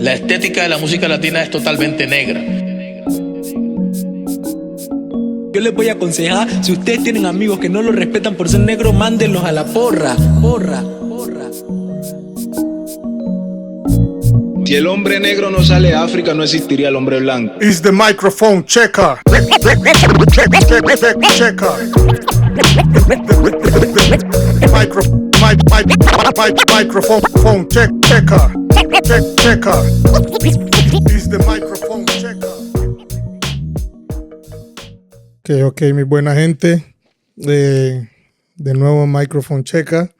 La estética de la música latina es totalmente negra. Yo les voy a aconsejar, si ustedes tienen amigos que no lo respetan por ser negro, mándenlos a la porra. Si el hombre negro no sale de África, no existiría el hombre blanco. Is the microphone checker. Checker. Microphone checker. Checker. Is the microphone checker. Ok, mi buena gente. De nuevo Microphone Checker.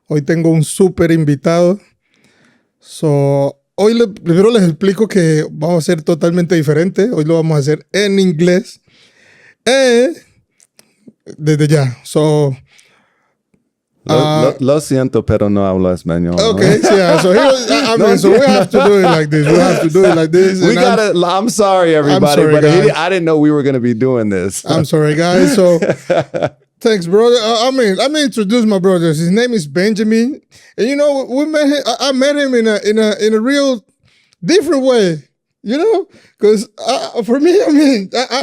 Hoy tengo un súper invitado. Hoy primero les explico que vamos a hacer totalmente diferente. Hoy lo vamos a hacer en inglés. Desde ya. Lo siento, pero no hablo español. Okay, ¿no? yeah. So we have to do it like this. I'm sorry, everybody, sorry, but guys. I didn't know we were going to be doing this. I'm sorry, guys. So, thanks, brother. Let me introduce my brother. His name is Benjamin, and you know, we met him. I met him in a real different way. You know, because for me, I'm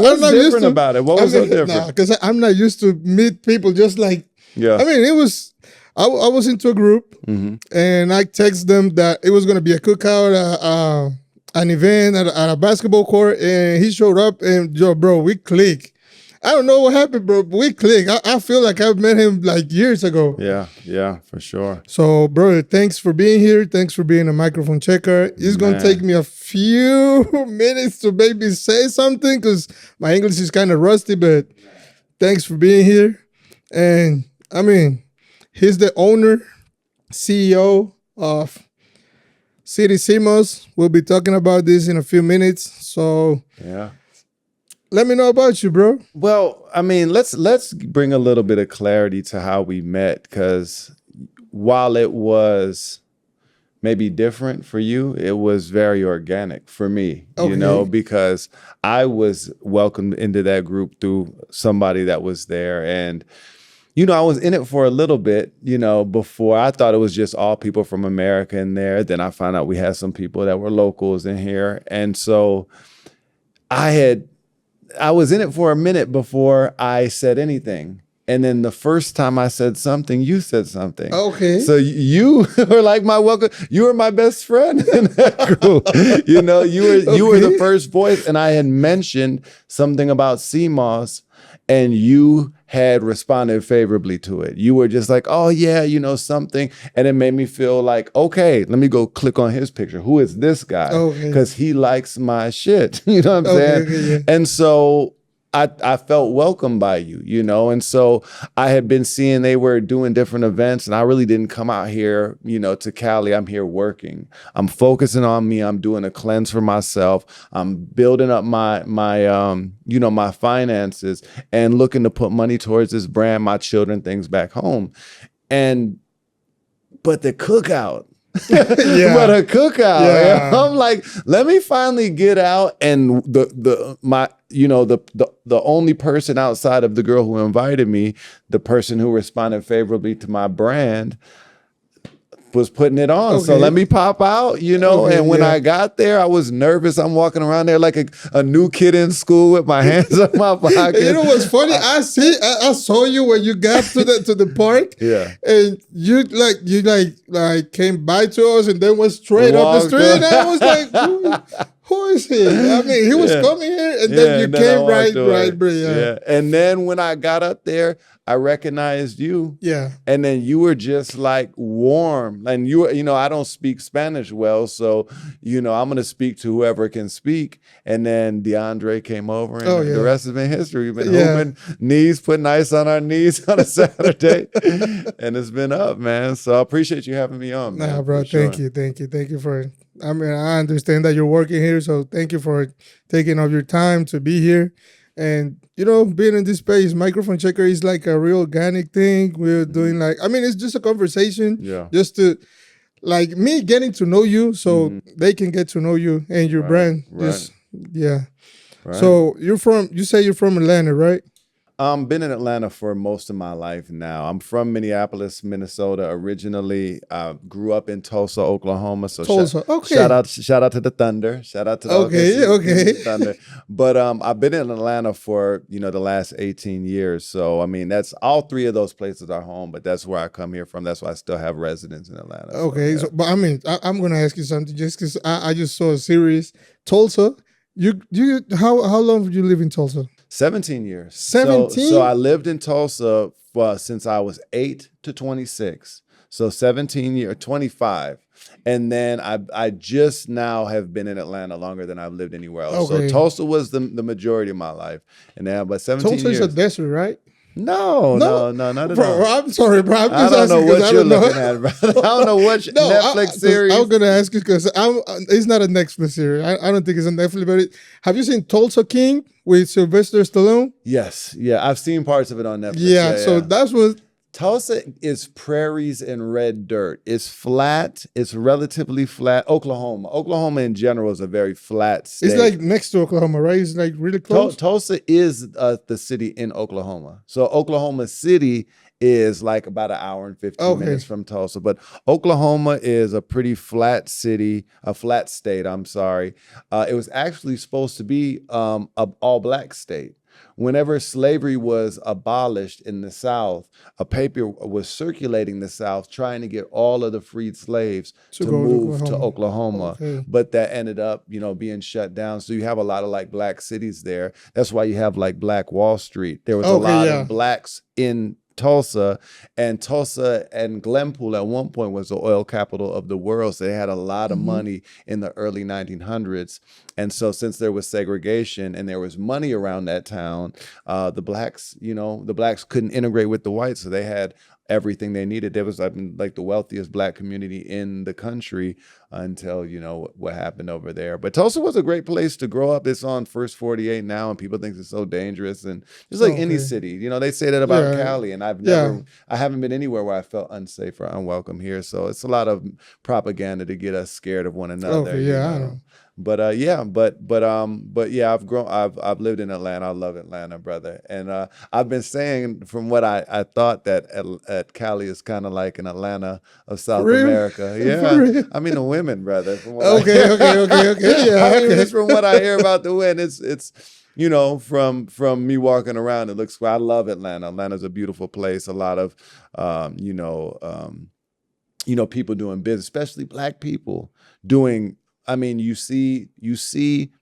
What's not different used to, about it? What was so different? Because I'm not used to meet people just like. Yeah. It was. I was into a group, and I texted them that it was going to be a cookout, an event at a basketball court, and he showed up, and bro, we clicked. I don't know what happened, bro, but we clicked. I feel like I met him like years ago. Yeah, for sure. So, bro, thanks for being here. Thanks for being a microphone checker. It's going to take me a few minutes to maybe say something because my English is kind of rusty, but thanks for being here. And, he's the owner, CEO of City Simos. We'll be talking about this in a few minutes. So, yeah. Let me know about you, bro. Well, let's bring a little bit of clarity to how we met, because while it was maybe different for you, it was very organic for me, because I was welcomed into that group through somebody that was there. And, I was in it for a little bit, before. I thought it was just all people from America in there. Then I found out we had some people that were locals in here. And so I was in it for a minute before I said anything. And then the first time I said something, you said something. Okay. So you were like my welcome. You were my best friend in that group. You were the first voice. And I had mentioned something about CMOS, and you had responded favorably to it. You were just like, oh yeah, something. And it made me feel like, okay, let me go click on his picture. Who is this guy? Because he likes my shit. You know what I'm saying? Okay, yeah. And so I felt welcomed by you, and so I had been seeing they were doing different events, and I really didn't come out here, to Cali. I'm here working. I'm focusing on me. I'm doing a cleanse for myself. I'm building up my my finances and looking to put money towards this brand, my children, things back home. But the cookout. But a cookout. Yeah. I'm like, let me finally get out, and the only person outside of the girl who invited me, the person who responded favorably to my brand, was putting it on. Okay. So let me pop out, and when I got there, I was nervous. I'm walking around there like a new kid in school with my hands in my pocket. You know what's funny? I saw you when you got to the park. Yeah. And you came by to us and then went straight up the street. And I was like, who is he? He was coming here, and then you came right, bro. Yeah. And then when I got up there, I recognized you. Yeah. And then you were just like warm. And I don't speak Spanish well. So, I'm going to speak to whoever can speak. And then DeAndre came over, and the rest has been history. We've been hooping, putting ice on our knees on a Saturday. And it's been up, man. So I appreciate you having me on, man. Nah, bro. Thank you for, I understand that you're working here. So thank you for taking up your time to be here. And, being in this space, Microphone Checker is like a real organic thing. We're doing it's just a conversation. Yeah. Just to, like, me getting to know you so they can get to know you and your brand. Right. Just, yeah. Right. So you say you're from Atlanta, right? Been in Atlanta for most of my life now. I'm from Minneapolis, Minnesota originally. Grew up in Tulsa, Oklahoma. So Tulsa. Okay. shout out to the Thunder. Shout out to the Okay, okay. Thunder. But I've been in Atlanta for the last 18 years. So I mean, that's all three of those places are home. But that's where I come here from. That's why I still have residence in Atlanta. Okay, So, yeah. but I mean, I'm gonna ask you something just because I just saw a series, Tulsa. How long did you live in Tulsa? 17 years. 17? So I lived in Tulsa since I was 8 to 26. So 17 years, 25. And then I just now have been in Atlanta longer than I've lived anywhere else. Okay. So Tulsa was the majority of my life. And now, but 17 Tulsa years. is a desert, right? No, not at Bro, all. I'm sorry, bro. I'm I just don't know asking 'cause what I you're don't know. looking at, bro. I don't know what Netflix 'cause series. I'm gonna ask you because it's not a Netflix series. I don't think it's a Netflix. But have you seen Tulsa King with Sylvester Stallone? Yes, yeah, I've seen parts of it on Netflix. Yeah, so that's what. Tulsa is prairies and red dirt. It's flat. It's relatively flat. Oklahoma in general is a very flat state. It's like next to Oklahoma, right? It's like really close. Tulsa is the city in Oklahoma. So Oklahoma City is like about an hour and 15 minutes from Tulsa. But Oklahoma is a pretty flat city, a flat state, I'm sorry. It was actually supposed to be an all-black state. Whenever slavery was abolished in the South, a paper was circulating the South trying to get all of the freed slaves to move to Oklahoma. Okay. But that ended up, being shut down. So you have a lot of like black cities there. That's why you have like Black Wall Street. There was a lot of blacks in Tulsa and Glenpool at one point was the oil capital of the world. So they had a lot of money in the early 1900s. And so since there was segregation and there was money around that town, the blacks couldn't integrate with the whites. So they had everything they needed. There was like the wealthiest black community in the country until, what happened over there. But Tulsa was a great place to grow up. It's on First 48 now and people think it's so dangerous. And just like any city, they say that about Cali. And I haven't been anywhere where I felt unsafe or unwelcome here. So it's a lot of propaganda to get us scared of one another. I know. But I've lived in Atlanta. I love Atlanta, brother. And I've been saying from what I thought that at Cali is kind of like an Atlanta of South America. Yeah, I mean the women, brother. From what Okay. Yeah, just from what I hear about the women, it's from me walking around, it looks. I love Atlanta. Atlanta's a beautiful place. A lot of people doing business, especially black people doing. I mean, you see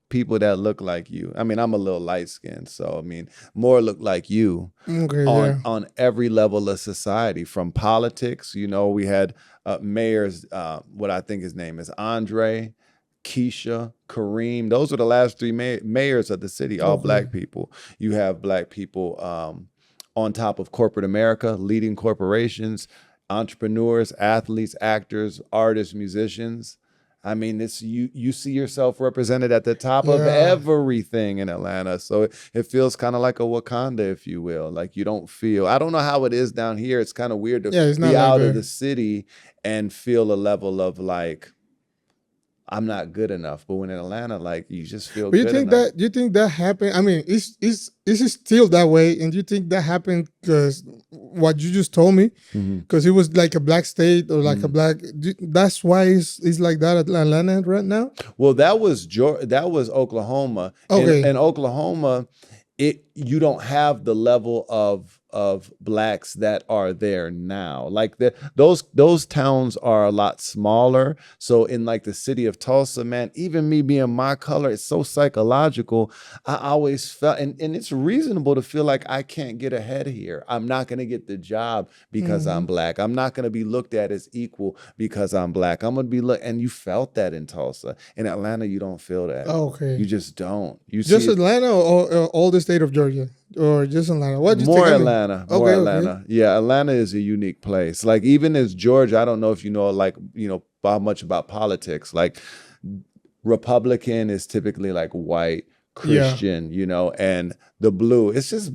people that look like you. I mean, I'm a little light skinned, so I mean, more look like you on every level of society, from politics. We had mayors. What I think his name is Andre, Keisha, Kareem. Those were the last three mayors of the city. All black people. You have black people on top of corporate America, leading corporations, entrepreneurs, athletes, actors, artists, musicians. I mean, it's you see yourself represented at the top of everything in Atlanta. So it feels kind of like a Wakanda, if you will. Like I don't know how it is down here. It's kind of weird to be out of the city and feel a level of like, I'm not good enough. But when in Atlanta, like you just feel good enough. You think that happened? I mean, is it still that way? And you think that happened because what you just told me? Because it was like a black state or like a black. That's why it's like that at Atlanta right now. Well, that was Oklahoma. Okay. In Oklahoma, you don't have the level of blacks that are there now. Like those towns are a lot smaller. So in like the city of Tulsa, man, even me being my color, it's so psychological. I always felt, and it's reasonable to feel like I can't get ahead here. I'm not going to get the job because I'm black. I'm not going to be looked at as equal because I'm black. I'm going to be and you felt that in Tulsa. In Atlanta, you don't feel that. Okay. You just don't. You just see Atlanta or all the state of Georgia? Or just Atlanta? What do you think? Atlanta. More Atlanta. Yeah, Atlanta is a unique place. Like even as Georgia, I don't know if you know how much about politics. Like Republican is typically like white, Christian, and the blue. It's just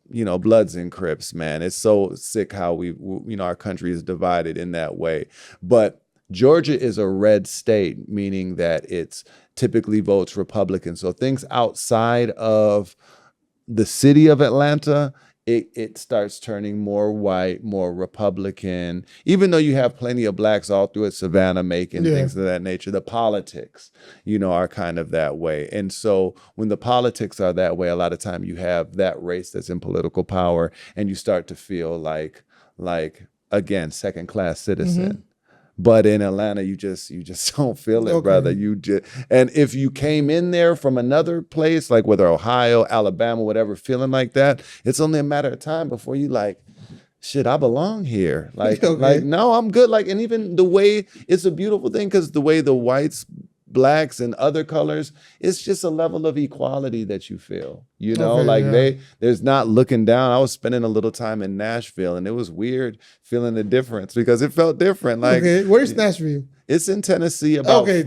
Bloods and Crips, man. It's so sick how our country is divided in that way. But Georgia is a red state, meaning that it's typically votes Republican. So things outside of the city of Atlanta, it starts turning more white, more Republican, even though you have plenty of blacks all through it, Savannah, Macon, things of that nature. The politics, are kind of that way. And so when the politics are that way, a lot of time you have that race that's in political power, and you start to feel like again, second class citizen. But in Atlanta, you just don't feel it, brother. And if you came in there from another place, like whether Ohio, Alabama, whatever, feeling like that, it's only a matter of time before you like, shit, I belong here. Like, no, I'm good. Like, and even the way, it's a beautiful thing because the way the whites, blacks, and other colors, it's just a level of equality that you feel. There's not looking down. I was spending a little time in Nashville, and it was weird feeling the difference because it felt different. Like, where's Nashville? It's in Tennessee. Tennessee.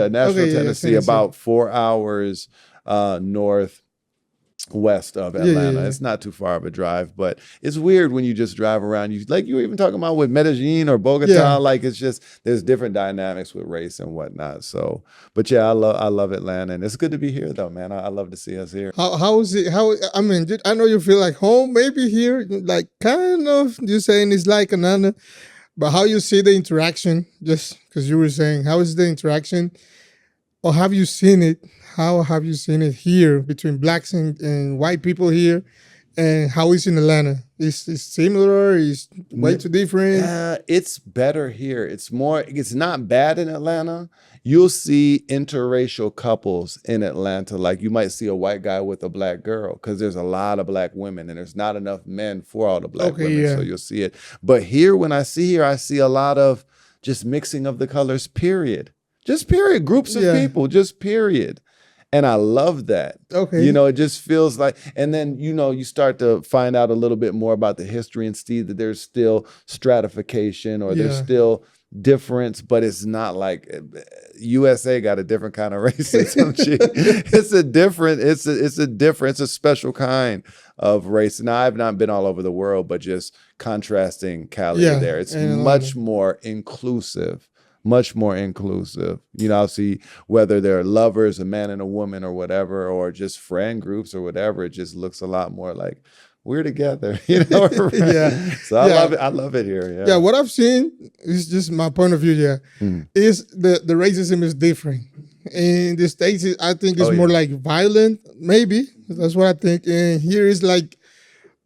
Nashville, Tennessee, about 4 hours northwest of Atlanta. It's not too far of a drive, but it's weird when you just drive around. You were even talking about with Medellin or Bogota. Like, it's just, there's different dynamics with race and whatnot. So, but yeah, I love Atlanta, and it's good to be here though, man. I love to see us here. How is it? I mean, I know you feel like home maybe here, like kind of. You're saying it's like Atlanta, but how you see the interaction? Just because you were saying, how is the interaction, or have you seen it? How have you seen it here between blacks and white people here? And how is it in Atlanta? Is it similar? Is way too different? It's better here. It's not bad in Atlanta. You'll see interracial couples in Atlanta. Like, you might see a white guy with a black girl because there's a lot of black women and there's not enough men for all the black women. So you'll see it. But here, when I see I see a lot of just mixing of the colors, period. Just period. Groups of people, just period. And I love that. It just feels like, and then, you start to find out a little bit more about the history and see that there's still stratification or there's still difference, but it's not like USA got a different kind of racism. It's a special kind of race. Now, I've not been all over the world, but just contrasting Cali there. It's much more inclusive. Much more inclusive. I'll see whether they're lovers, a man and a woman or whatever, or just friend groups or whatever. It just looks a lot more like we're together, So I love it. I love it here. Yeah. What I've seen is just my point of view. Is the racism is different in the States. I think it's more like violent. Maybe that's what I think. And here is like,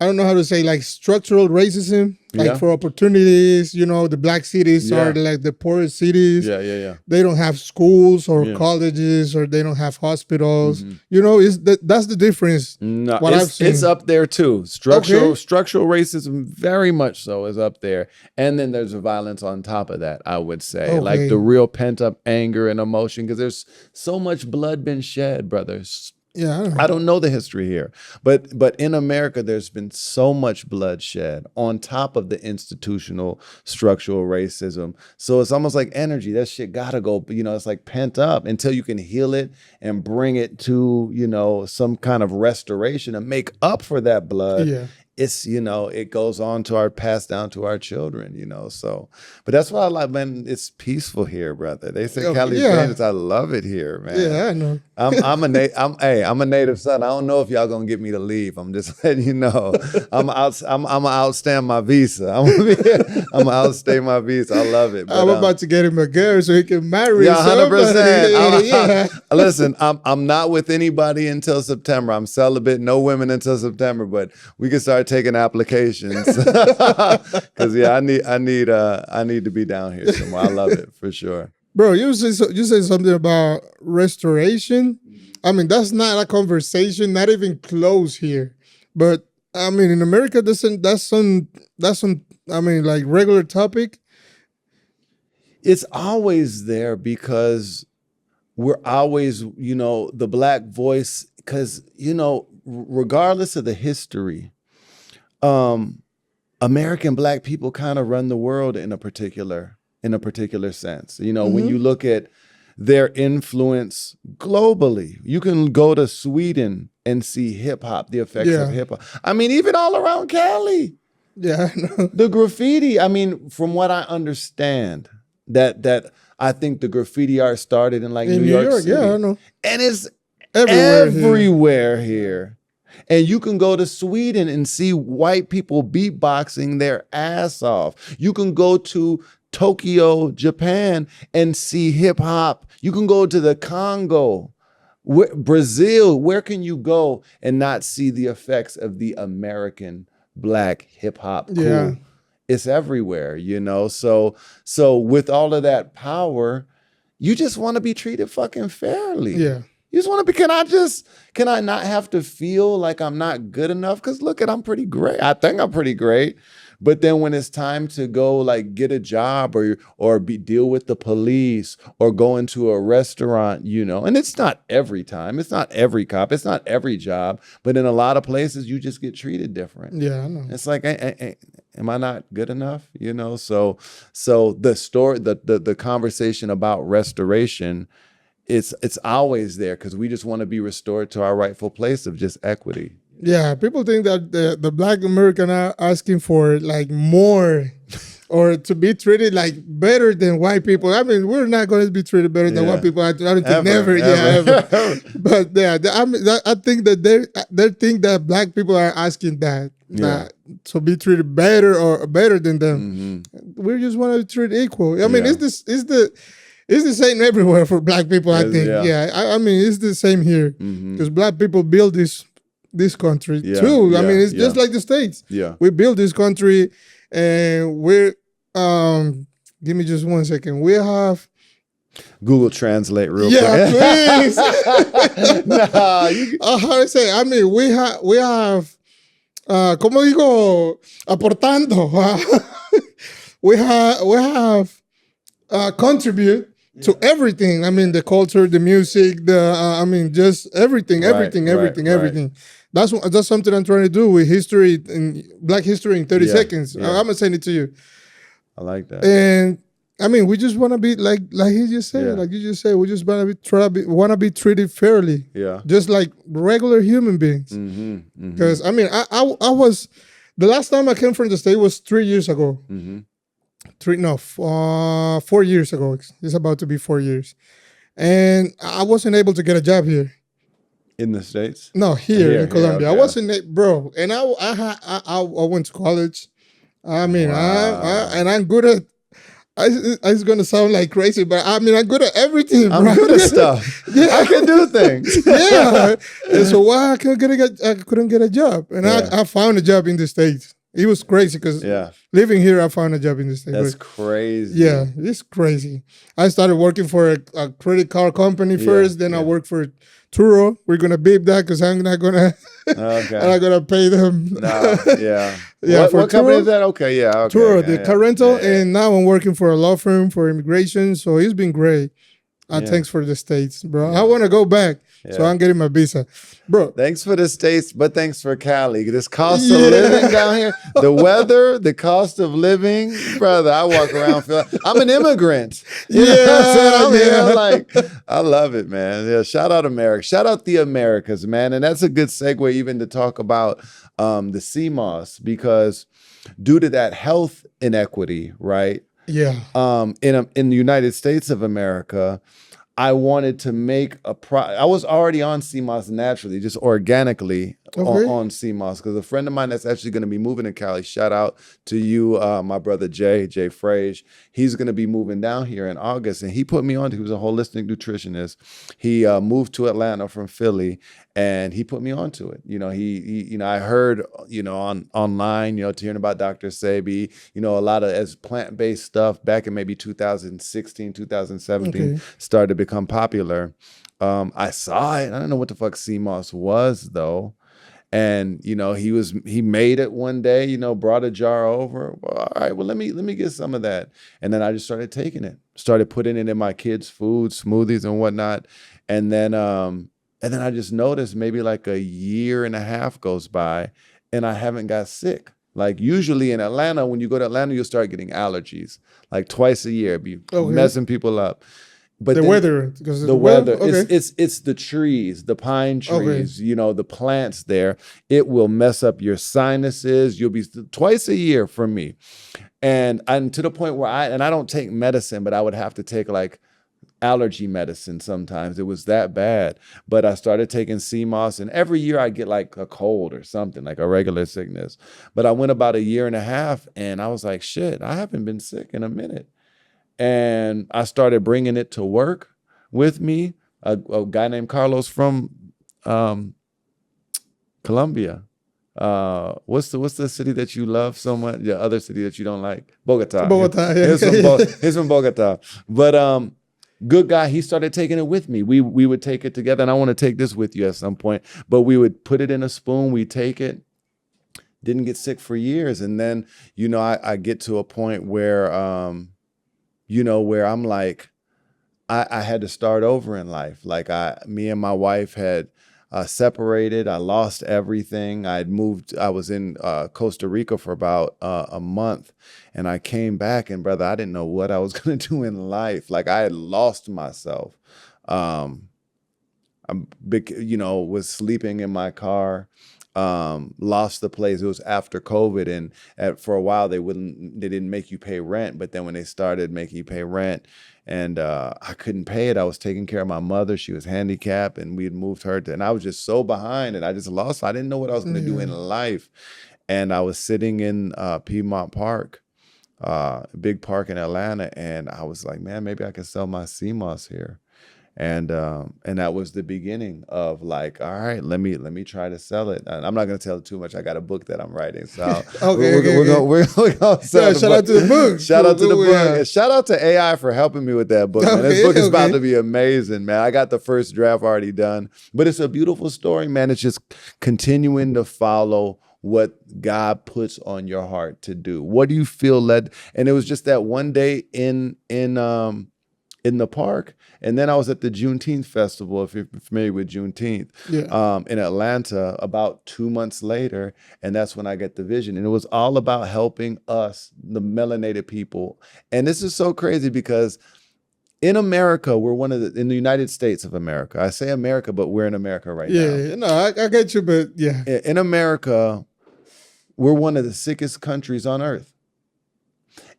I don't know how to say, like structural racism, like for opportunities. The black cities are like the poorest cities. They don't have schools or colleges, or they don't have hospitals. That's the difference. No, I've seen. It's up there too. Structural racism, very much so, is up there. And then there's the violence on top of that, I would say. Like the real pent up anger and emotion, because there's so much blood been shed, brothers. I don't know the history here, but in America, there's been so much bloodshed on top of the institutional structural racism. So it's almost like energy. That shit gotta go. It's like pent up until you can heal it and bring it to some kind of restoration and make up for that blood. It's, it goes on to passed down to our children, so, but that's why I like, man, it's peaceful here, brother. They say Cali's dangerous. I love it here, man. Yeah, I know. I'm a native son. I don't know if y'all gonna get me to leave. I'm just letting you know. I'm outstand my visa. I'm outstay my visa. I love it. But, I'm about to get him a girl so he can marry. 100%. Listen, I'm not with anybody until September. I'm celibate, no women until September, but we can start taking applications because I need to be down here somewhere. I love it for sure. Bro, you say something about restoration. I mean, that's not a conversation, not even close here. But I mean, in America, that's some I mean, like regular topic. It's always there because we're always, the black voice, because, regardless of the history, American black people kind of run the world in a particular sense. When you look at their influence globally, you can go to Sweden and see hip hop, the effects of hip hop. I mean, even all around Cali. Yeah, I know. The graffiti, I mean, from what I understand, that I think the graffiti art started in New York City. Yeah, I know. And it's everywhere here. And you can go to Sweden and see white people beatboxing their ass off. You can go to Tokyo, Japan, and see hip hop. You can go to the Congo, Brazil. Where can you go and not see the effects of the American black hip hop? Cool. Yeah. It's everywhere, you know? So with all of that power, you just want to be treated fucking fairly. Yeah. You just want to be, can I not have to feel like I'm not good enough? Because look I'm pretty great. I think I'm pretty great. But then when it's time to go like get a job or deal with the police or go into a restaurant, you know, and it's not every time, it's not every cop, it's not every job, but in a lot of places you just get treated different. Yeah, I know. It's like, am I not good enough? You know, so the story, the conversation about restoration, it's always there because we just want to be restored to our rightful place of just equity. Yeah, people think that the black American are asking for like more or to be treated like better than white people. I mean, we're not going to be treated better than white people. I don't think never. Yeah, ever. But yeah, I think that they think that black people are asking that to be treated better or better than them. We just want to be treated equal. I mean, it's the same everywhere for black people. I think. I mean, it's the same here because black people build this country too. I mean, it's just like the States. Yeah, we built this country, and we're give me just 1 second. We have Google Translate real quick. Please. How to say? I mean, we have como digo, aportando. we have contribute to everything. I mean, the culture, the music, I mean, just everything. That's something I'm trying to do with history and Black history in 30 seconds. I'm gonna send it to you. I like that. And I mean, we just want to be like he just said, like you just said, we just want to be treated fairly. Yeah, just like regular human beings. Because I mean, I was the last time I came from the States was 3 years ago. 4 years ago. It's about to be 4 years, and I wasn't able to get a job here. In the States? No, here in Colombia. Okay. I wasn't, bro. And I went to college. I mean, I'm good at. It's gonna sound like crazy, but I mean, I'm good at everything. I'm good at stuff. I can do things. And so why I couldn't get a job, and I found a job in the States. It was crazy because living here, I found a job in the States. That's crazy. Yeah, it's crazy. I started working for a credit card company first. Then I worked for Turo. We're gonna beep that because I'm not gonna. Okay. I'm not gonna pay them. No. Yeah. What company is that? Okay. Yeah. Okay. Turo, the car rental, and now I'm working for a law firm for immigration. So it's been great. Thanks for the States, bro. I want to go back, so I'm getting my visa, bro. Thanks for the States, but thanks for Cali. This cost of living down here, the weather, the cost of living, brother. I walk around feeling I'm an immigrant. You know what I'm here, like, I love it, man. Yeah, shout out America, shout out the Americas, man. And that's a good segue even to talk about the CMOS, because due to that health inequity, right? Yeah. In the United States of America, I wanted to make I was already on CMOS naturally, just organically on CMOS, because a friend of mine that's actually going to be moving to Cali, shout out to you, my brother Jay Frage. He's going to be moving down here in August, and he put me on. He was a holistic nutritionist. He moved to Atlanta from Philly, and he put me onto it. You know, he I heard, online, hearing about Dr. Sebi, a lot of as plant-based stuff back in maybe 2016, 2017 started to become popular. I saw it. I don't know what the fuck CMOS was though. And, he made it one day, brought a jar over. Well, all right, well, let me get some of that. And then I just started taking it, started putting it in my kids' food, smoothies and whatnot. And then I just noticed maybe like a year and a half goes by and I haven't got sick. Like usually in Atlanta, when you go to Atlanta, you'll start getting allergies like twice a year, be messing people up. But the weather, because the weather, it's the trees, the pine trees, the plants there. It will mess up your sinuses. You'll be twice a year for me, and to the point where I don't take medicine, but I would have to take like allergy medicine sometimes. It was that bad. But I started taking sea moss, and every year I get like a cold or something, like a regular sickness. But I went about a year and a half, and I was like, shit, I haven't been sick in a minute. And I started bringing it to work with me. A guy named Carlos from Colombia. What's the city that you love so much? The other city that you don't like? Bogota. Bogota, yeah. He's from Bogota. But good guy. He started taking it with me. We would take it together, and I want to take this with you at some point. But we would put it in a spoon. We take it. Didn't get sick for years, and then I get to a point where where I'm like, I had to start over in life. Like me and my wife had separated. I lost everything. I was in Costa Rica for about a month, and I came back, and brother, I didn't know what I was going to do in life. Like I had lost myself. Was sleeping in my car, lost the place. It was after COVID, and for a while they didn't make you pay rent, but then when they started making you pay rent, and I couldn't pay it. I was taking care of my mother. She was handicapped, and we had moved her and I was just so behind, and I just lost. I didn't know what I was going to do in life. And I was sitting in Piedmont Park, big park in Atlanta, and I was like, man, maybe I can sell my sea moss here. And that was the beginning of like, all right, let me try to sell it. And I'm not going to tell too much. I got a book that I'm writing, so we're gonna sell the shout out to the book. Shout out to the book. And shout out to AI for helping me with that book. Man. This book is about to be amazing, man. I got the first draft already done, but it's a beautiful story, man. It's just continuing to follow what God puts on your heart to do. What do you feel led? And it was just that one day in the park. And then I was at the Juneteenth festival, if you're familiar with Juneteenth, in Atlanta about 2 months later. And that's when I get the vision. And it was all about helping us, the melanated people. And this is so crazy because in America, we're in the United States of America. I say America, but we're in America right now. Yeah, no, I get you, but yeah. In America, we're one of the sickest countries on earth.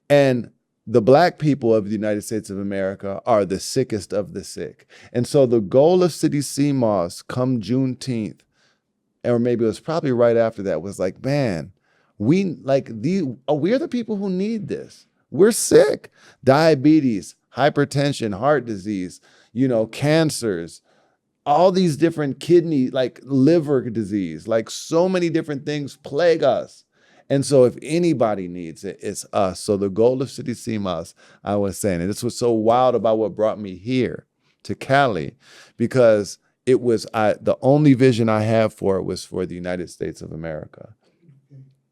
And the Black people of the United States of America are the sickest of the sick. And so the goal of City Sea Moss come Juneteenth, or maybe it was probably right after that, was like, man, we're the people who need this. We're sick. Diabetes, hypertension, heart disease, cancers, all these different kidney, like liver disease, like so many different things plague us. And so if anybody needs it, it's us. So the goal of City Sea Moss, I was saying, and this was so wild about what brought me here to Cali, because it was the only vision I have for it was for the United States of America.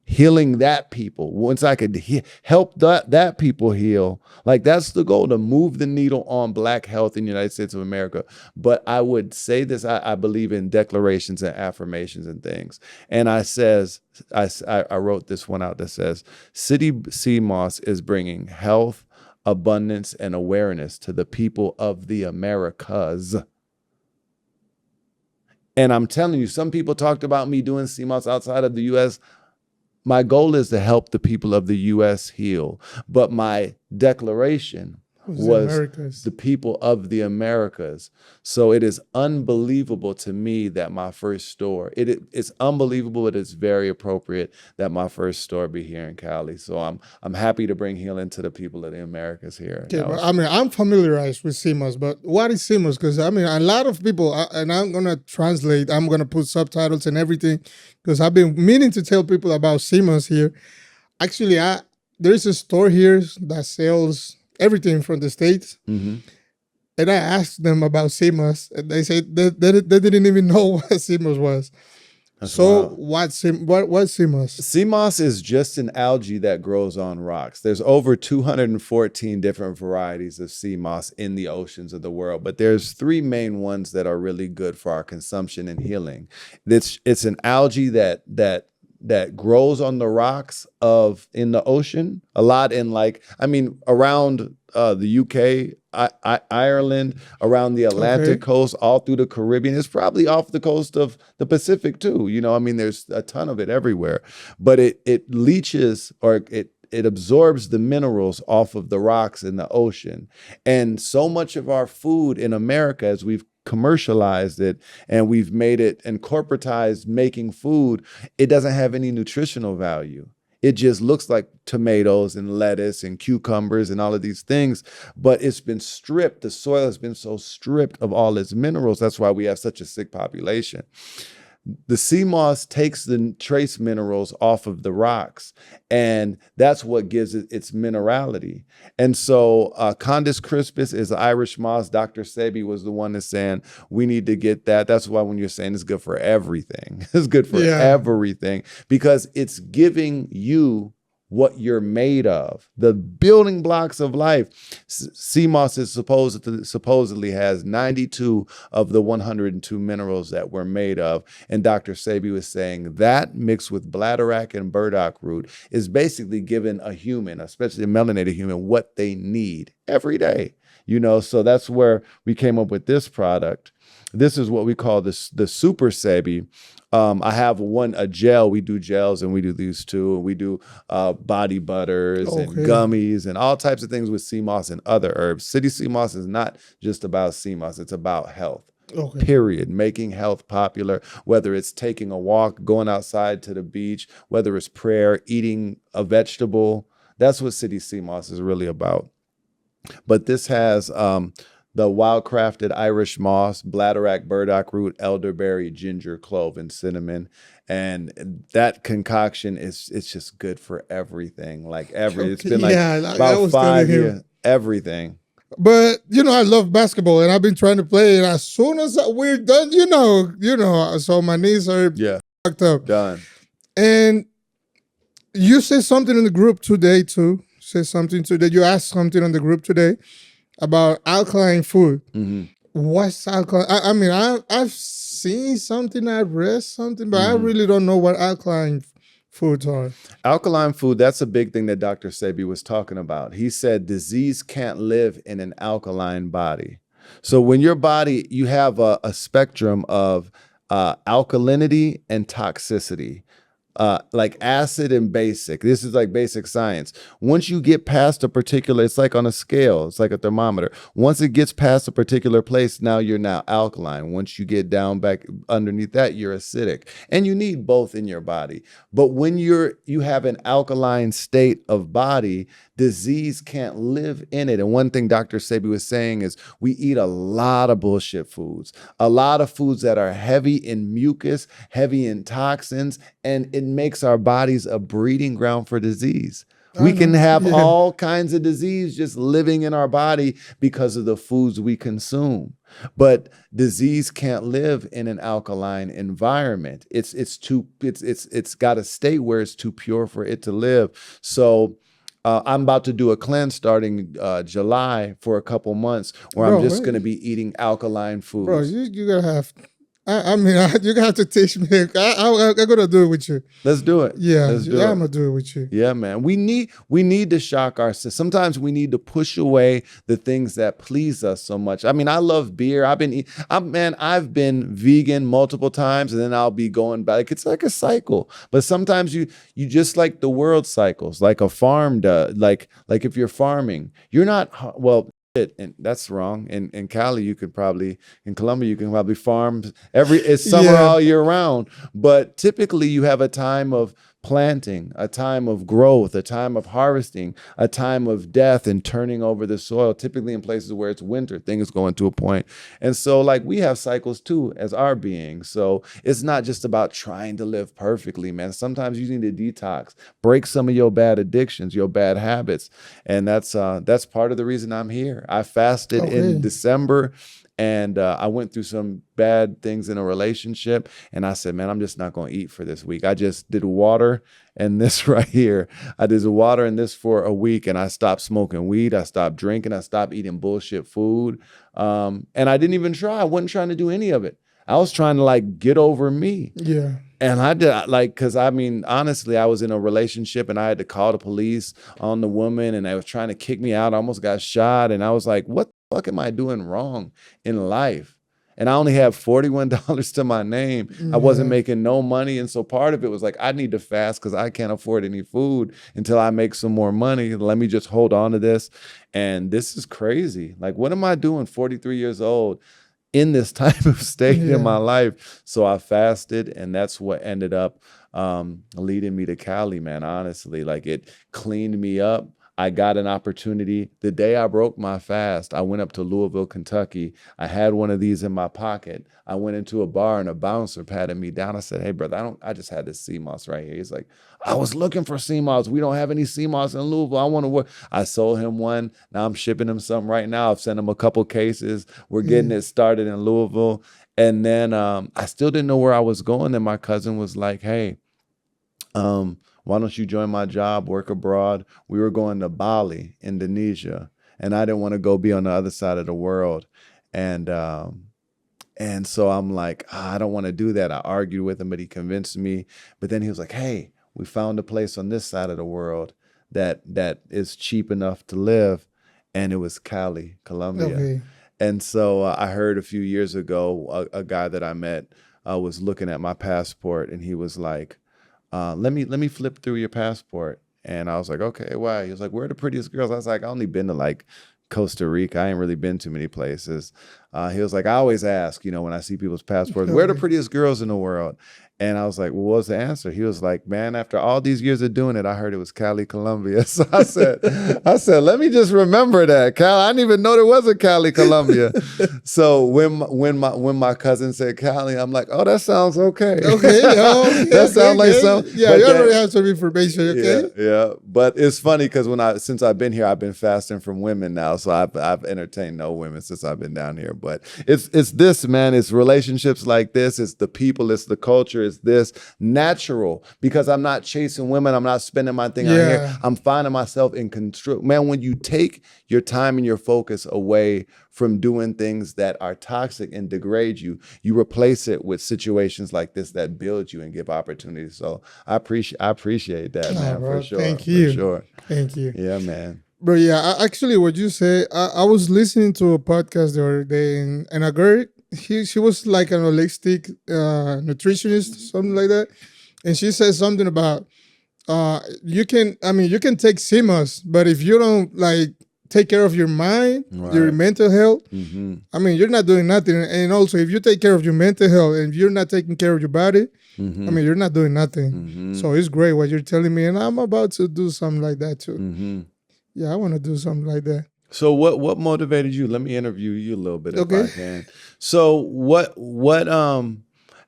Healing that people. Once I could help that people heal, like that's the goal, to move the needle on Black health in the United States of America. But I would say this, I believe in declarations and affirmations and things. And I wrote this one out that says, City Sea Moss is bringing health, abundance, and awareness to the people of the Americas. And I'm telling you, some people talked about me doing sea moss outside of the U.S. My goal is to help the people of the U.S. heal. But my declaration was the people of the Americas. So it is unbelievable to me that my first store, it's unbelievable. It is very appropriate that my first store be here in Cali. So I'm happy to bring healing to the people of the Americas here. Okay, but I'm familiarized with CMOS, but what is CMOS? Because a lot of people, and I'm gonna translate, I'm gonna put subtitles and everything, because I've been meaning to tell people about CMOS here. Actually, there's a store here that sells everything from the States. Mm-hmm. And I asked them about CMOS, and they said they didn't even know what CMOS was. That's so wild. What's CMOS? CMOS is just an algae that grows on rocks. There's over 214 different varieties of CMOS in the oceans of the world, but there's 3 main ones that are really good for our consumption and healing. It's an algae that grows on the rocks in the ocean, a lot in around the UK, Ireland, around the Atlantic coast, all through the Caribbean. It's probably off the coast of the Pacific too. There's a ton of it everywhere, but it leaches, or it it absorbs the minerals off of the rocks in the ocean. And so much of our food in America, as we've commercialized it and we've made it and corporatized making food, it doesn't have any nutritional value. It just looks like tomatoes and lettuce and cucumbers and all of these things, but it's been stripped. The soil has been so stripped of all its minerals. That's why we have such a sick population. The sea moss takes the trace minerals off of the rocks, and that's what gives it its minerality. And so Condis crispus is Irish moss. Dr. Sebi was the one that's saying we need to get that. That's why when you're saying it's good for everything, it's good for everything, because it's giving you what you're made of, the building blocks of life. Sea moss is supposedly has 92 of the 102 minerals that we're made of. And Dr. Sebi was saying that mixed with bladderwrack and burdock root is basically giving a human, especially a melanated human, what they need every day. You know, so that's where we came up with this product. This is what we call the Super Sebi. I have a gel. We do gels and we do these too. And we do body butters and gummies and all types of things with sea moss and other herbs. City sea moss is not just about sea moss. It's about health. Period. Making health popular, whether it's taking a walk, going outside to the beach, whether it's prayer, eating a vegetable. That's what city sea moss is really about. But this has the wild-crafted Irish moss, bladderwrack, burdock root, elderberry, ginger, clove, and cinnamon. And that concoction it's just good for everything. Like it's been like about 5 years, everything. But I love basketball, and I've been trying to play. And as soon as we're done, so my knees are fucked up. Done. And you said something in the group today too. You asked something on the group today about alkaline food. Mm-hmm. What's alkaline? I mean, I've seen something, I've read something, but I really don't know what alkaline foods are. Alkaline food, that's a big thing that Dr. Sebi was talking about. He said disease can't live in an alkaline body. So when your body, you have a spectrum of alkalinity and toxicity. Like acid and basic. This is like basic science. Once you get past a particular, it's like on a scale, it's like a thermometer. Once it gets past a particular place, now you're alkaline. Once you get down back underneath that, you're acidic. And you need both in your body. But when you have an alkaline state of body, disease can't live in it. And one thing Dr. Sebi was saying is we eat a lot of bullshit foods, a lot of foods that are heavy in mucus, heavy in toxins, and it makes our bodies a breeding ground for disease. We can have all kinds of disease just living in our body because of the foods we consume. But disease can't live in an alkaline environment. It's got a state where it's too pure for it to live. So I'm about to do a cleanse starting July for a couple months where I'm just going to be eating alkaline foods. Bro, you're going to have... you're going to have to teach me. I'm going to do it with you. Let's do it. Yeah, I'm going to do it with you. Yeah, man. We need to shock ourselves. Sometimes we need to push away the things that please us so much. I mean, I love beer. I've been vegan multiple times, and then I'll be going back. It's like a cycle. But sometimes you just like the world cycles, like a farm does. Like if you're farming, you're not, well, and that's wrong. In Cali, in Colombia, you can probably farm it's summer all year round. But typically you have a time of planting, a time of growth, a time of harvesting, a time of death and turning over the soil, typically in places where it's winter, things going to a point. And so like we have cycles too as our beings. So it's not just about trying to live perfectly, man. Sometimes you need to detox, break some of your bad addictions, your bad habits. And that's part of the reason I'm here. I fasted in December. And I went through some bad things in a relationship. And I said, man, I'm just not going to eat for this week. I just did water and this right here. I did the water and this for a week. And I stopped smoking weed. I stopped drinking. I stopped eating bullshit food. And I didn't even try. I wasn't trying to do any of it. I was trying to get over me. Yeah. And I did because honestly, I was in a relationship and I had to call the police on the woman and they was trying to kick me out. I almost got shot. And I was like, what the fuck am I doing wrong in life? And I only have $41 to my name. I wasn't making no money. And so part of it was like, I need to fast because I can't afford any food until I make some more money. Let me just hold on to this. And this is crazy. Like, what am I doing 43 years old in this type of state in my life? So I fasted, and that's what ended up leading me to Cali, man, honestly. Like, it cleaned me up. I got an opportunity. The day I broke my fast, I went up to Louisville, Kentucky. I had one of these in my pocket. I went into a bar and a bouncer patted me down. I said, hey, brother, I just had this sea moss right here. He's like, I was looking for sea moss. We don't have any sea moss in Louisville. I want to work. I sold him one. Now I'm shipping him some right now. I've sent him a couple cases. We're getting it started in Louisville. And then I still didn't know where I was going. And my cousin was like, hey, why don't you join my job, work abroad? We were going to Bali, Indonesia, and I didn't want to go be on the other side of the world. And so I'm like, I don't want to do that. I argued with him, but he convinced me. But then he was like, hey, we found a place on this side of the world that is cheap enough to live. And it was Cali, Colombia. Okay. And so I heard a few years ago, a guy that I met was looking at my passport, and he was like, let me flip through your passport. And I was like, okay, why? He was like, where are the prettiest girls? I was like, I only been to like Costa Rica. I ain't really been too many places. He was like, I always ask, when I see people's passports, where are the prettiest girls in the world? And I was like, well, what was the answer? He was like, man, after all these years of doing it, I heard it was Cali, Colombia. So I said, let me just remember that. Cali, I didn't even know there was a Cali, Colombia. So when my cousin said Cali, I'm like, oh, that sounds okay. Okay. That sounds like something. Yeah, you already have some information, okay? Yeah. But it's funny because since I've been here, I've been fasting from women now. So I've entertained no women since I've been down here. But it's this, man. It's relationships like this. It's the people. It's the culture. It's this natural, because I'm not chasing women. I'm not spending my thing out here. I'm finding myself in control. Man, when you take your time and your focus away from doing things that are toxic and degrade you, you replace it with situations like this that build you and give opportunities. So I appreciate that, man, bro, for sure. Thank you. For sure. Thank you. Yeah, man. Bro, yeah, actually what you say, I was listening to a podcast the other day, and a girl, she was like an holistic nutritionist, something like that. And she said something about you can take CMOS, but if you don't like take care of your mind, your mental health, you're not doing nothing. And also, if you take care of your mental health and you're not taking care of your body, you're not doing nothing. So it's great what you're telling me, and I'm about to do something like that too. Yeah, I want to do something like that. So what motivated you? Let me interview you a little bit if I can. So what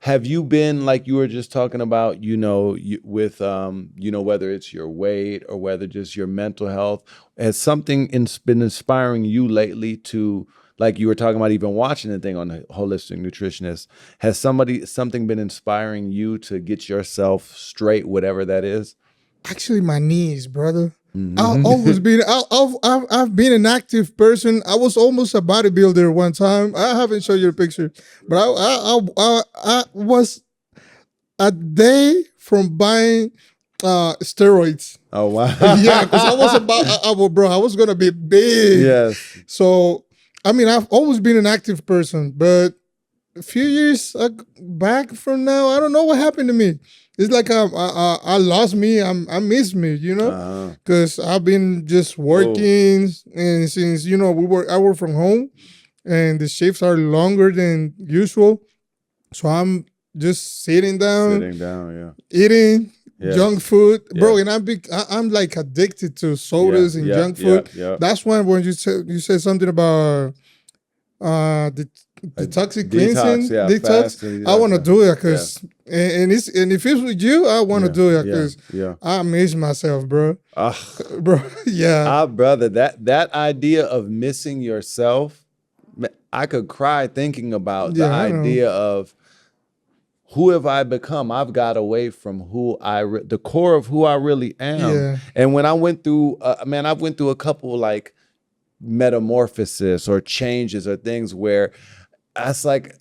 have you been, like you were just talking about, with whether it's your weight or whether just your mental health, has something been inspiring you lately to, like you were talking about even watching the thing on the Holistic Nutritionist, has something been inspiring you to get yourself straight, whatever that is? Actually, my knees, brother. I've always been. I've been an active person. I was almost a bodybuilder one time. I haven't shown you a picture, but I was a day from buying steroids. Oh wow! Yeah, because I was gonna be big. Yes. So I've always been an active person, but a few years back from now, I don't know what happened to me. It's like I lost me. I miss me, because I've been just working, and since I work from home, and the shifts are longer than usual, so I'm just sitting down, eating junk food, bro. And I'm like addicted to sodas and junk food. That's why when you said something about the toxic cleansing, detox. I want to do it because, and if it's with you, I want to do it because I miss myself, bro. Bro, brother, that idea of missing yourself, I could cry thinking about the idea of who have I become? I've got away from the core of who I really am. Yeah. And when I went through, I went through a couple like metamorphosis or changes or things where it's like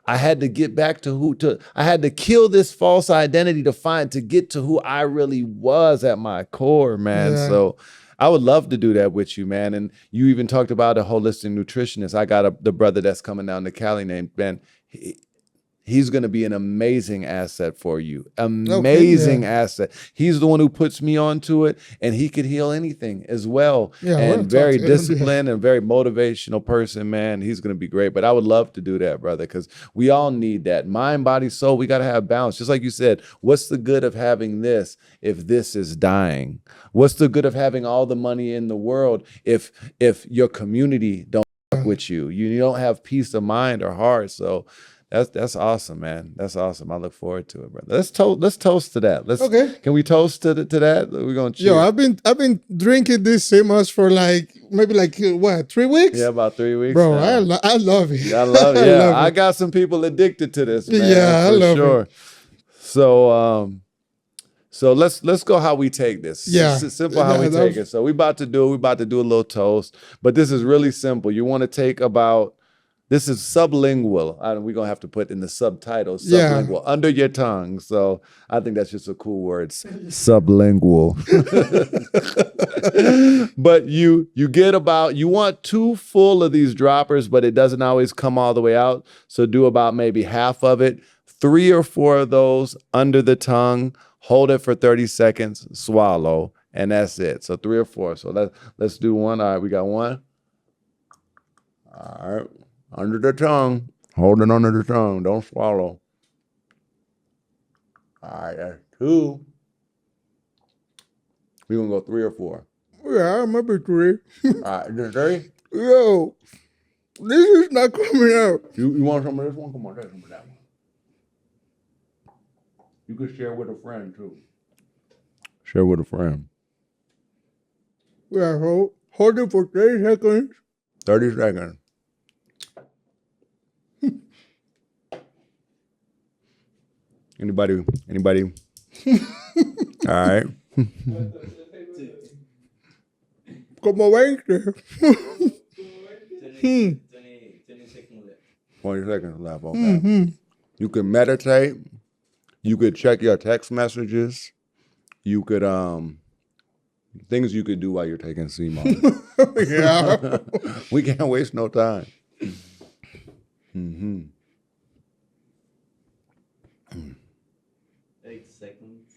I had to get back to I had to kill this false identity to get to who I really was at my core, man. Yeah. So I would love to do that with you, man. And you even talked about a holistic nutritionist. I got the brother that's coming down to Cali named Ben. He's going to be an amazing asset for you. Amazing asset. He's the one who puts me onto it, and he could heal anything as well. Yeah, and very disciplined and very motivational person, man. He's going to be great. But I would love to do that, brother, because we all need that. Mind, body, soul, we got to have balance. Just like you said, what's the good of having this if this is dying? What's the good of having all the money in the world if your community don't fuck with you? You don't have peace of mind or heart. So that's awesome, man. That's awesome. I look forward to it, brother. Let's toast to that. Can we toast to that? We're gonna cheers. Yo, I've been drinking this Simas for maybe 3 weeks? Yeah, about 3 weeks. Bro, now. I love it. I love it. I Yeah, love I it. got some people addicted to this, man. Yeah, I love it. So let's go how we take this. Yeah. It's simple how we take it. So we about to do a little toast, but this is really simple. You want to take about. This is sublingual. We're going to have to put in the subtitles, sublingual, under your tongue. So I think that's just a cool word, sublingual. But you want 2 full of these droppers, but it doesn't always come all the way out. So do about maybe half of it, 3 or 4 of those under the tongue, hold it for 30 seconds, swallow, and that's it. So 3 or 4. So let's do one. All right, we got one. All right. Under the tongue. Hold it under the tongue. Don't swallow. All right, that's 2. We're going to go 3 or 4. Yeah, I remember 3. All right, is it 3? Yo, this is not coming out. You want some of this one? Come on, take some of that one. You could share with a friend, too. Share with a friend. Yeah, hold it for 30 seconds. 30 seconds. Anybody? All right. Como 20. 20 seconds left. Okay. You could meditate. You could check your text messages. You could things you could do while you're taking CMOS. Yeah. We can't waste no time. Mm-hmm. 8 seconds.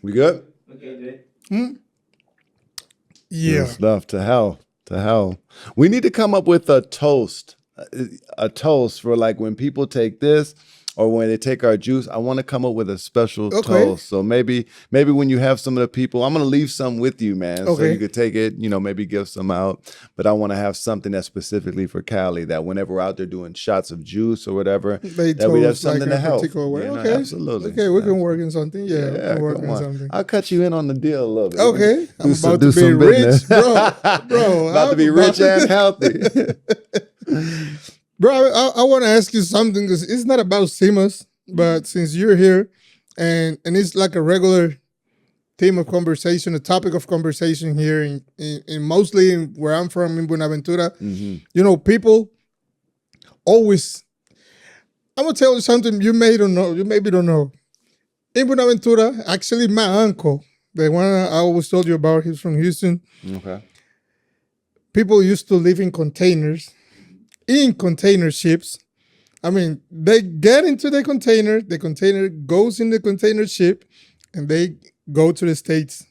We good? Okay, do it. Yeah. Good stuff. To hell. We need to come up with a toast for like when people take this or when they take our juice. I want to come up with a special toast. So maybe when you have some of the people, I'm going to leave some with you, man. So you could take it, maybe give some out. But I want to have something that's specifically for Cali, that whenever we're out there doing shots of juice or whatever, that we have something to help. Okay. Absolutely. Okay, we can work in something. Yeah, we can work come in on. something. I'll cut you in on the deal a little bit. Okay. I'm about do to be some rich, business. bro. About to be rich and healthy. Bro, I want to ask you something because it's not about Simas, but since you're here and it's like a regular theme of conversation, a topic of conversation here in mostly where I'm from in Buenaventura, people always, I'm going to tell you something you maybe don't know. In Buenaventura, actually my uncle, the one I always told you about, he's from Houston. Okay. People used to live in containers. In container ships. I mean, they get into the container goes in the container ship, and they go to the States.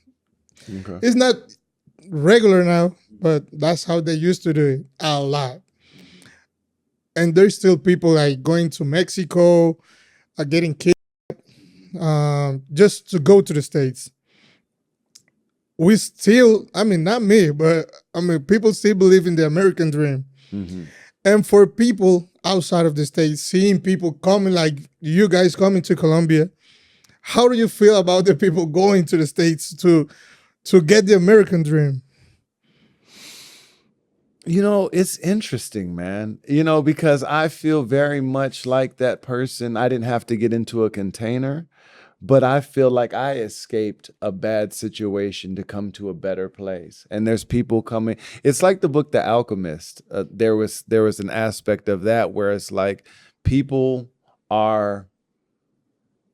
Okay. It's not regular now, but that's how they used to do it a lot. And there's still people like going to Mexico, getting kidnapped, just to go to the States. We still, not me, but people still believe in the American dream. Mm-hmm. And for people outside of the States, seeing people coming like you guys coming to Colombia, how do you feel about the people going to the States to get the American dream? It's interesting, man. Because I feel very much like that person. I didn't have to get into a container, but I feel like I escaped a bad situation to come to a better place. And there's people coming. It's like the book The Alchemist. There was an aspect of that where it's like people are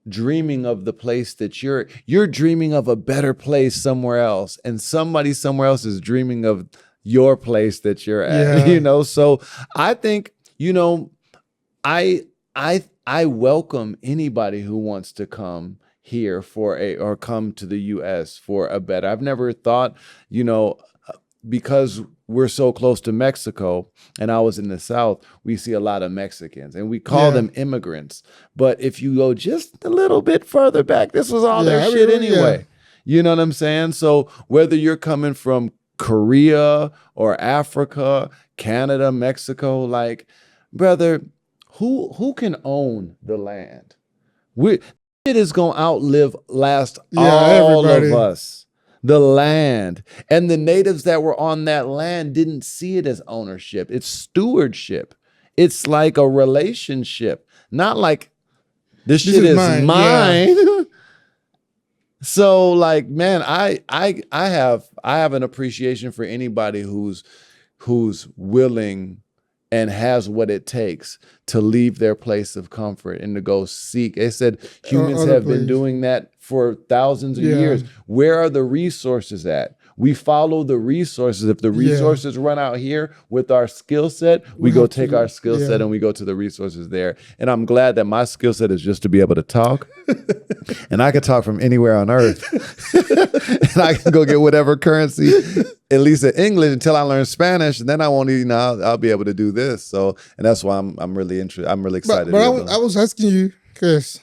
dreaming of the place that you're dreaming of a better place somewhere else, and somebody somewhere else is dreaming of your place that you're at. Yeah. So I think, I welcome anybody who wants to come here or come to the US for a better. I've never thought, because we're so close to Mexico and I was in the South, we see a lot of Mexicans and we call them immigrants. But if you go just a little bit further back, this was all their shit anyway. You know what I'm saying? So whether you're coming from Korea or Africa, Canada, Mexico, like, brother, who can own the land? It is going to last all everybody. of us. The land. And the natives that were on that land didn't see it as ownership. It's stewardship. It's like a relationship, not like this shit is mine. Yeah. So like, man, I have an appreciation for anybody who's willing and has what it takes to leave their place of comfort and to go seek. They said humans have been doing that for thousands of years. Where are the resources at? We follow the resources. If the resources run out here with our skill set, we go take our skill set and we go to the resources there. And I'm glad that my skill set is just to be able to talk. And I can talk from anywhere on earth. And I can go get whatever currency, at least in English, until I learn Spanish. And then I won't even, I'll be able to do this. So, and that's why I'm really interested. I'm really excited. But I was asking you because,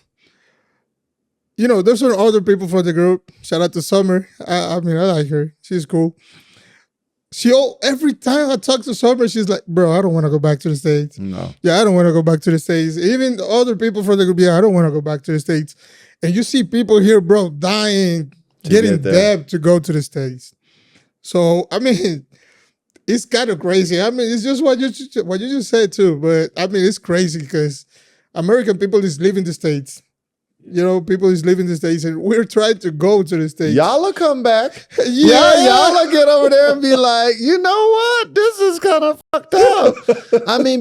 there's some other people from the group. Shout out to Summer. I like her. She's cool. Every time I talk to Summer, she's like, bro, I don't want to go back to the States. No. Yeah, I don't want to go back to the States. Even the other people from the group, I don't want to go back to the States. And you see people here, bro, dying, getting debt to go to the States. So, it's kind of crazy. It's just what you just said too. But, it's crazy because American people is leaving the States. People is leaving the States and we're trying to go to the States. Y'all will come back. Y'all will get over there and be like, you know what? This is kind of fucked up.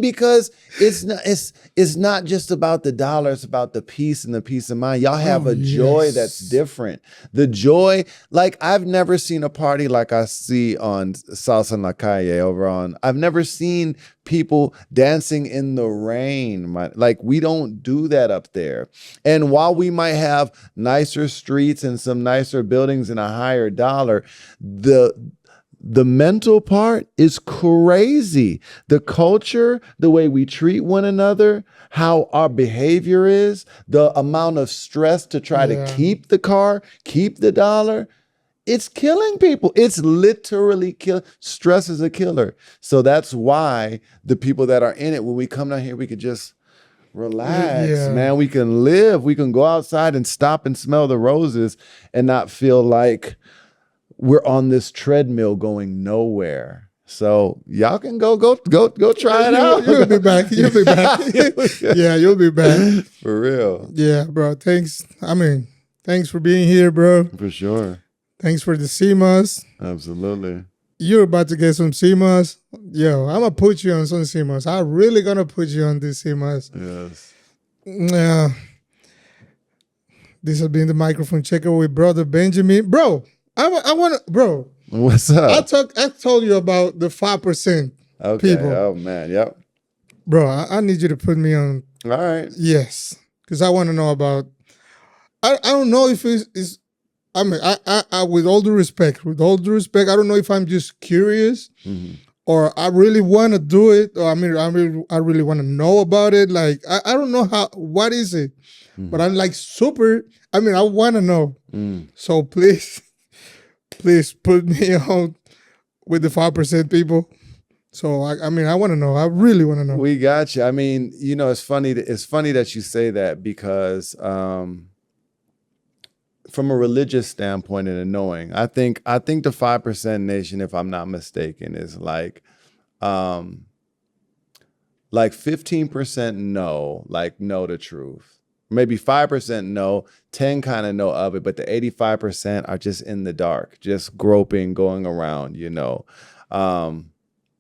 Because it's not just about the dollar, it's about the peace and the peace of mind. Y'all have a joy that's different. The joy, like I've never seen a party like I see on Salsa en la Calle I've never seen people dancing in the rain. Like we don't do that up there. And while we might have nicer streets and some nicer buildings and a higher dollar, the mental part is crazy. The culture, the way we treat one another, how our behavior is, the amount of stress to try to keep the car, keep the dollar. It's killing people. It's literally stress is a killer. So that's why the people that are in it, when we come down here, we could just relax, man. We can live. We can go outside and stop and smell the roses and not feel like we're on this treadmill going nowhere. So y'all can go try it out. You'll be back. You'll be back. Yeah, you'll be back. For real. Yeah, bro. Thanks. Thanks for being here, bro. For sure. Thanks for the CMOS. Absolutely. You're about to get some CMOS. Yo, I'm going to put you on some CMOS. I'm really going to put you on this CMOS. Yes. Yeah. This has been the microphone checker with Brother Benjamin. Bro, I want to, bro. What's up? I told you about the 5% people. Oh, man. Yep. Bro, I need you to put me on. All right. Yes. Because I want to know about, I don't know if it's I with all due respect, I don't know if I'm just curious or I really want to do it, or I really want to know about it. Like, I don't know what is it, but I'm like super, I want to know. So please put me on with the 5% people. So I want to know. I really want to know. We got you. It's funny that you say that because, from a religious standpoint and a knowing, I think the 5% nation, if I'm not mistaken, is like 15% know the truth. Maybe 5% know, 10 kind of know of it, but the 85% are just in the dark, just groping, going around, And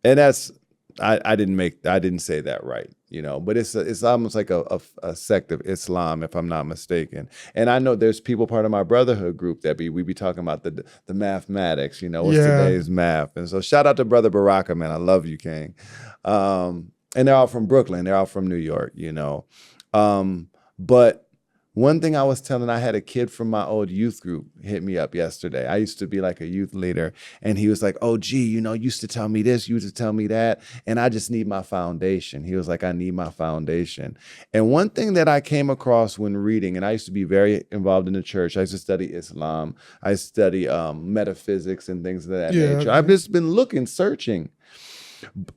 that's I didn't say that right. you know, but it's almost like a sect of Islam, if I'm not mistaken. And I know there's people part of my brotherhood group that we be talking about the mathematics, you know, what's today's math. And so shout out to Brother Baraka, man. I love you, King. And they're all from Brooklyn. They're all from New York, you know. But one thing I was telling, I had a kid from my old youth group hit me up yesterday. I used to be like a youth leader, and he was like, oh, gee, you know, you used to tell me this, you used to tell me that, and I just need my foundation. He was like, I need my foundation. And one thing that I came across when reading, and I used to be very involved in the church. I used to study Islam. I study metaphysics and things of that nature. I've just been looking, searching.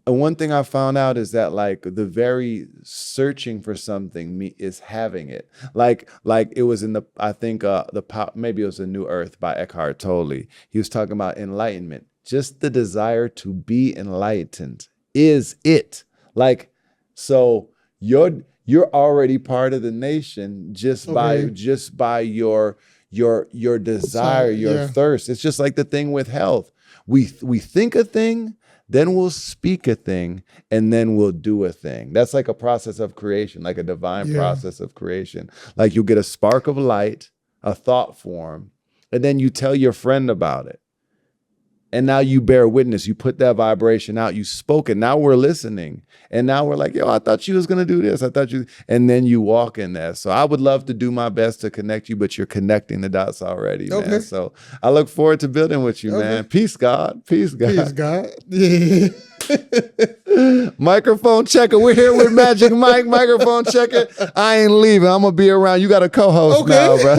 And one thing I found out is that like the very searching for something is having it. Like it was in I think maybe it was A New Earth by Eckhart Tolle. He was talking about enlightenment. Just the desire to be enlightened is it. Like, so you're already part of the nation just by your desire, your thirst. It's just like the thing with health. We think a thing, then we'll speak a thing, and then we'll do a thing. That's like a process of creation, like a divine process of creation. Like you'll get a spark of light, a thought form, and then you tell your friend about it. And now you bear witness. You put that vibration out. You spoke it. Now we're listening. And now we're like, yo, I thought you was going to do this. And then you walk in that. So I would love to do my best to connect you, but you're connecting the dots already, man. So I look forward to building with you, man. Peace, God. Peace, God. Peace, God. Yeah. Microphone checker. We're here with Magic Mike. Microphone checker. I ain't leaving. I'm going to be around. You got a co-host now, bro.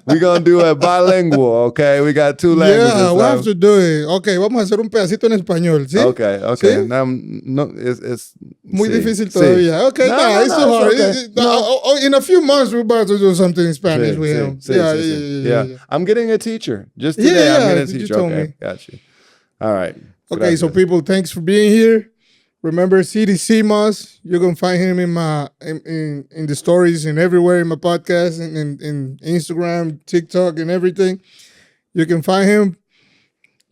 We're going to do it bilingual, okay? We got two languages. Yeah, we'll have to do it. Okay, vamos a hacer un pedacito en español, ¿sí? Okay. ¿Sí? Now, no, it's muy difícil todavía. Okay, it's too hard. Okay. In a few months, we're about to do something in Spanish with him. Yeah. I'm getting a teacher. Just today, I'm getting a teacher. Told okay, me. got you. All right. Okay, so people, thanks for being here. Remember, CDC Moss. You're gonna find him in my in the stories and everywhere in my podcast and in Instagram, TikTok, and everything. You can find him.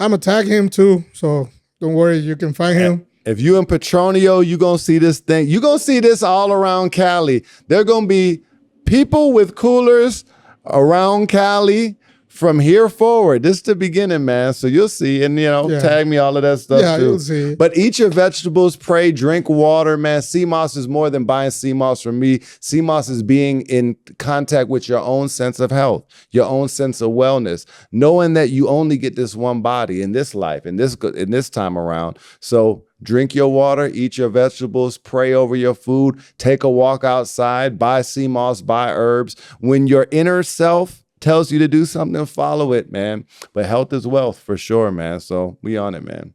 I'm gonna tag him too, so don't worry. You can find him. If you in Petronio, you're gonna see this thing. You're gonna see this all around Cali. There are gonna be people with coolers around Cali. From here forward, this is the beginning, man. So you'll see, and tag me all of that stuff too. You'll see. But eat your vegetables, pray, drink water, man. Sea moss is more than buying sea moss from me. Sea moss is being in contact with your own sense of health, your own sense of wellness, knowing that you only get this one body in this life, in this time around. So drink your water, eat your vegetables, pray over your food, take a walk outside, buy sea moss, buy herbs. When your inner self tells you to do something, follow it, man. But health is wealth for sure, man. So we on it, man.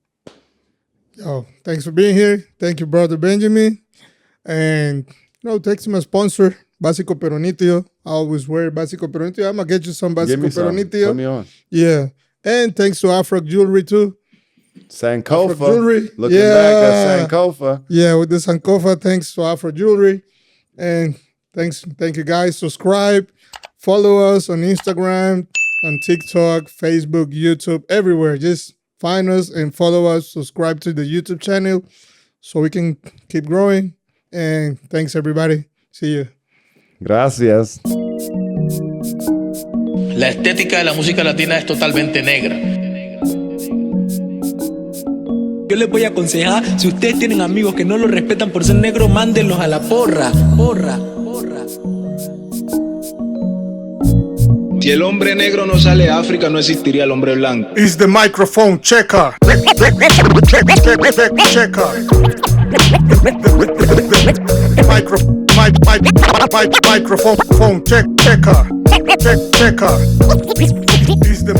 Yo, thanks for being here. Thank you, brother Benjamin. And thanks to my sponsor, Básico Peronitio. I always wear Básico Peronitio. I'm gonna get you some Básico Peronitio. Put me on. Yeah. And thanks to Afro Jewelry too. Sankofa. Jewelry. Looking back at Sankofa. Yeah, with the Sankofa, thanks to Afro Jewelry. And thank you guys. Subscribe. Follow us on Instagram, on TikTok, Facebook, YouTube, everywhere. Just find us and follow us. Subscribe to the YouTube channel so we can keep growing. And thanks, everybody. See you. Gracias. La estética de la música latina es totalmente negra. Yo les voy a aconsejar, si ustedes tienen amigos que no lo respetan por ser negro, mándenlos a la porra. Si el hombre negro no sale de África, no existiría el hombre blanco. It's the microphone checker. Microphone checker. It's the